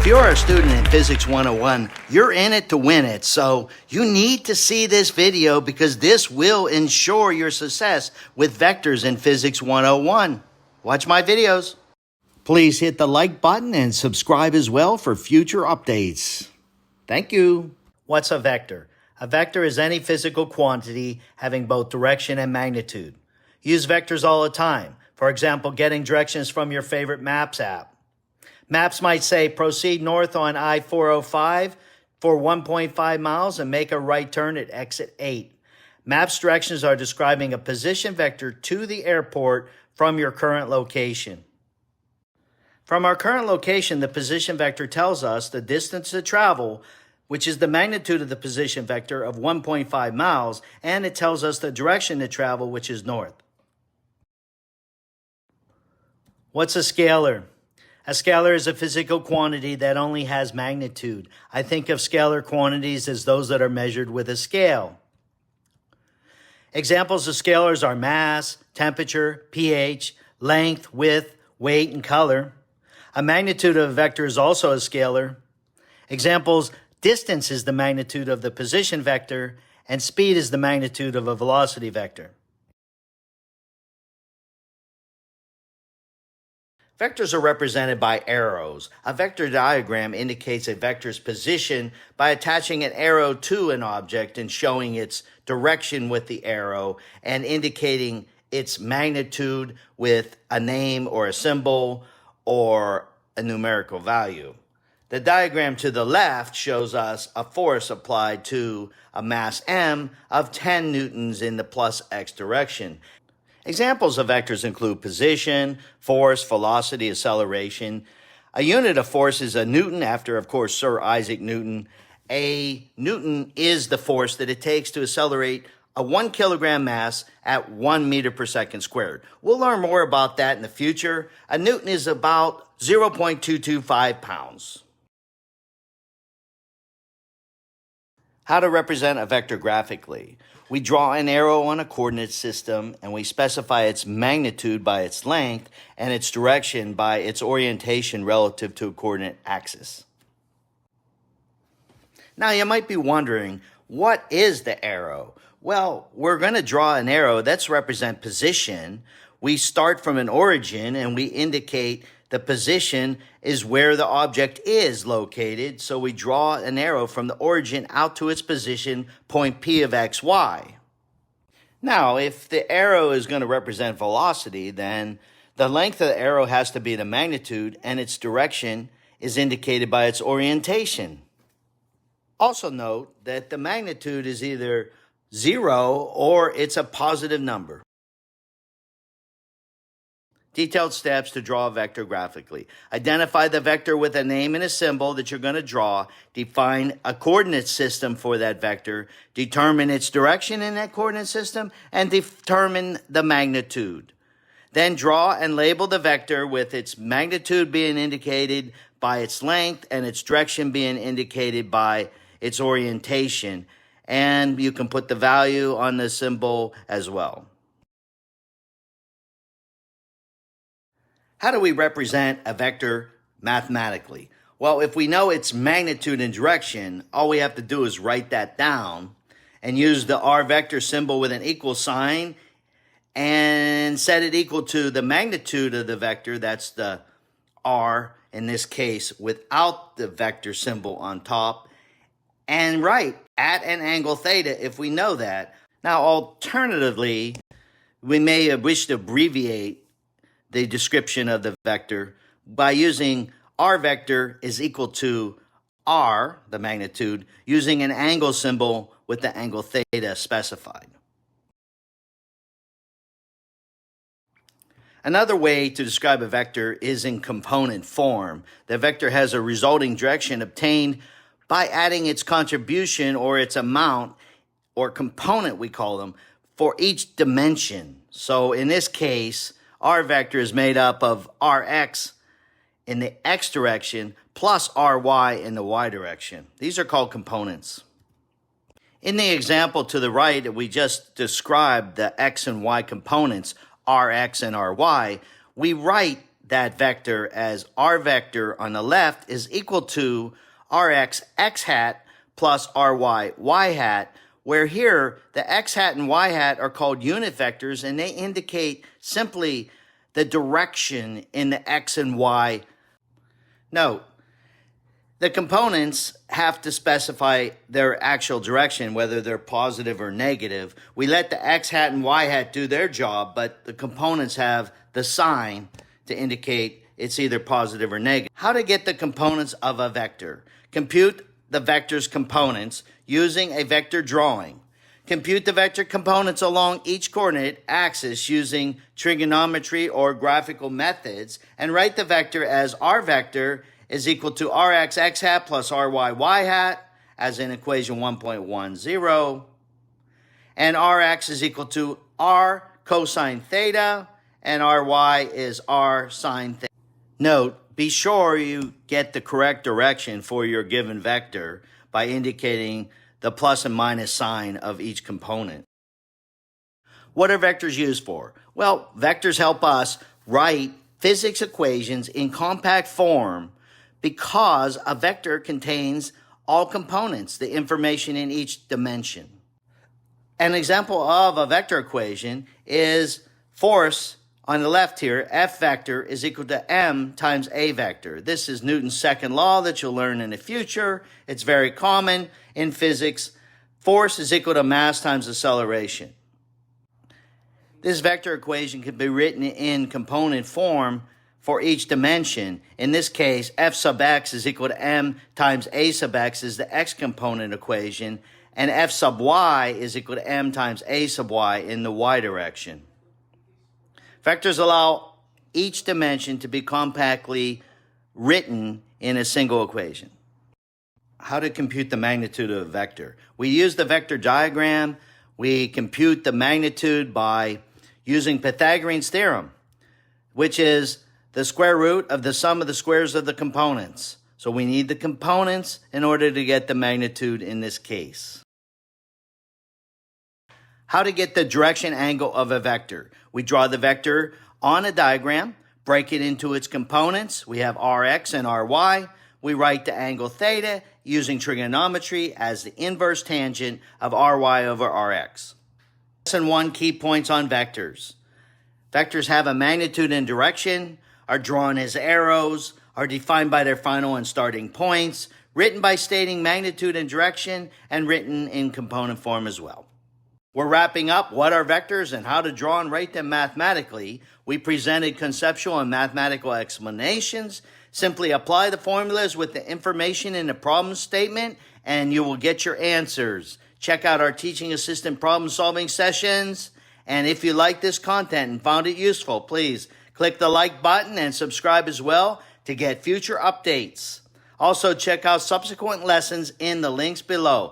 If you're a student in Physics 101, you're in it to win it. So you need to see this video because this will ensure your success with vectors in Physics 101. Watch my videos. Please hit the like button and subscribe as well for future updates. Thank you. What's a vector? A vector is any physical quantity having both direction and magnitude. Use vectors all the time. For example, getting directions from your favorite Maps app. Maps might say, proceed north on I-405 for 1.5 miles and make a right turn at exit 8. Maps directions are describing a position vector to the airport from your current location. From our current location, the position vector tells us the distance to travel, which is the magnitude of the position vector of 1.5 miles, and it tells us the direction to travel, which is north. What's a scalar? A scalar is a physical quantity that only has magnitude. I think of scalar quantities as those that are measured with a scale. Examples of scalars are mass, temperature, pH, length, width, weight, and color. A magnitude of a vector is also a scalar. Examples, distance is the magnitude of the position vector, and speed is the magnitude of a velocity vector. Vectors are represented by arrows. A vector diagram indicates a vector's position by attaching an arrow to an object and showing its direction with the arrow and indicating its magnitude with a name or a symbol or a numerical value. The diagram to the left shows us a force applied to a mass m of 10 newtons in the plus x direction. Examples of vectors include position, force, velocity, acceleration. A unit of force is a newton after, of course, Sir Isaac Newton. A newton is the force that it takes to accelerate a 1 kilogram mass at 1 meter per second squared. We'll learn more about that in the future. A newton is about 0.225 pounds. How to represent a vector graphically. We draw an arrow on a coordinate system and we specify its magnitude by its length and its direction by its orientation relative to a coordinate axis. Now you might be wondering, what is the arrow? Well, we're going to draw an arrow that's represent position. We start from an origin and we indicate the position is where the object is located, so we draw an arrow from the origin out to its position, point P of x, y. Now, if the arrow is going to represent velocity, then the length of the arrow has to be the magnitude, and its direction is indicated by its orientation. Also note that the magnitude is either 0 or it's a positive number. Detailed steps to draw a vector graphically. Identify the vector with a name and a symbol that you're going to draw. Define a coordinate system for that vector. Determine its direction in that coordinate system and determine the magnitude. Then draw and label the vector with its magnitude being indicated by its length and its direction being indicated by its orientation. And you can put the value on the symbol as well. How do we represent a vector mathematically? Well, if we know its magnitude and direction, all we have to do is write that down and use the R vector symbol with an equal sign and set it equal to the magnitude of the vector, that's the R in this case, without the vector symbol on top, and write at an angle theta if we know that. Now, alternatively, we may wish to abbreviate the description of the vector by using R vector is equal to R, the magnitude, using an angle symbol with the angle theta specified. Another way to describe a vector is in component form. The vector has a resulting direction obtained by adding its contribution or its amount or component, we call them, for each dimension. So in this case, R vector is made up of Rx in the x direction plus Ry in the y direction. These are called components. In the example to the right, we just described the x and y components, Rx and Ry. We write that vector as r vector on the left is equal to rx x hat plus ry y hat, where here the x hat and y hat are called unit vectors, and they indicate simply the direction in the x and y. Note, the components have to specify their actual direction, whether they're positive or negative. We let the x hat and y hat do their job, but the components have the sign to indicate it's either positive or negative. How to get the components of a vector? Compute the vector's components using a vector drawing. Compute the vector components along each coordinate axis using trigonometry or graphical methods, and write the vector as r vector is equal to rx x hat plus ry y hat, as in equation 1.10, and rx is equal to r cosine theta, and ry is r sine theta. Note, be sure you get the correct direction for your given vector by indicating the plus and minus sign of each component. What are vectors used for? Well, vectors help us write physics equations in compact form because a vector contains all components, the information in each dimension. An example of a vector equation is force. On the left here, F vector is equal to m times a vector. This is Newton's second law that you'll learn in the future. It's very common in physics. Force is equal to mass times acceleration. This vector equation can be written in component form for each dimension. In this case, F sub x is equal to m times a sub x is the x component equation, and F sub y is equal to m times a sub y in the y direction. Vectors allow each dimension to be compactly written in a single equation. How to compute the magnitude of a vector? We use the vector diagram. We compute the magnitude by using Pythagorean's theorem, which is the square root of the sum of the squares of the components. So we need the components in order to get the magnitude in this case. How to get the direction angle of a vector? We draw the vector on a diagram, break it into its components. We have rx and ry. We write the angle theta using trigonometry as the inverse tangent of ry over rx. Lesson 1, key points on vectors. Vectors have a magnitude and direction, are drawn as arrows, are defined by their final and starting points, written by stating magnitude and direction, and written in component form as well. We're wrapping up what are vectors and how to draw and write them mathematically. We presented conceptual and mathematical explanations. Simply apply the formulas with the information in the problem statement and you will get your answers. Check out our teaching assistant problem solving sessions. And if you like this content and found it useful, please click the like button and subscribe as well to get future updates. Also check out subsequent lessons in the links below.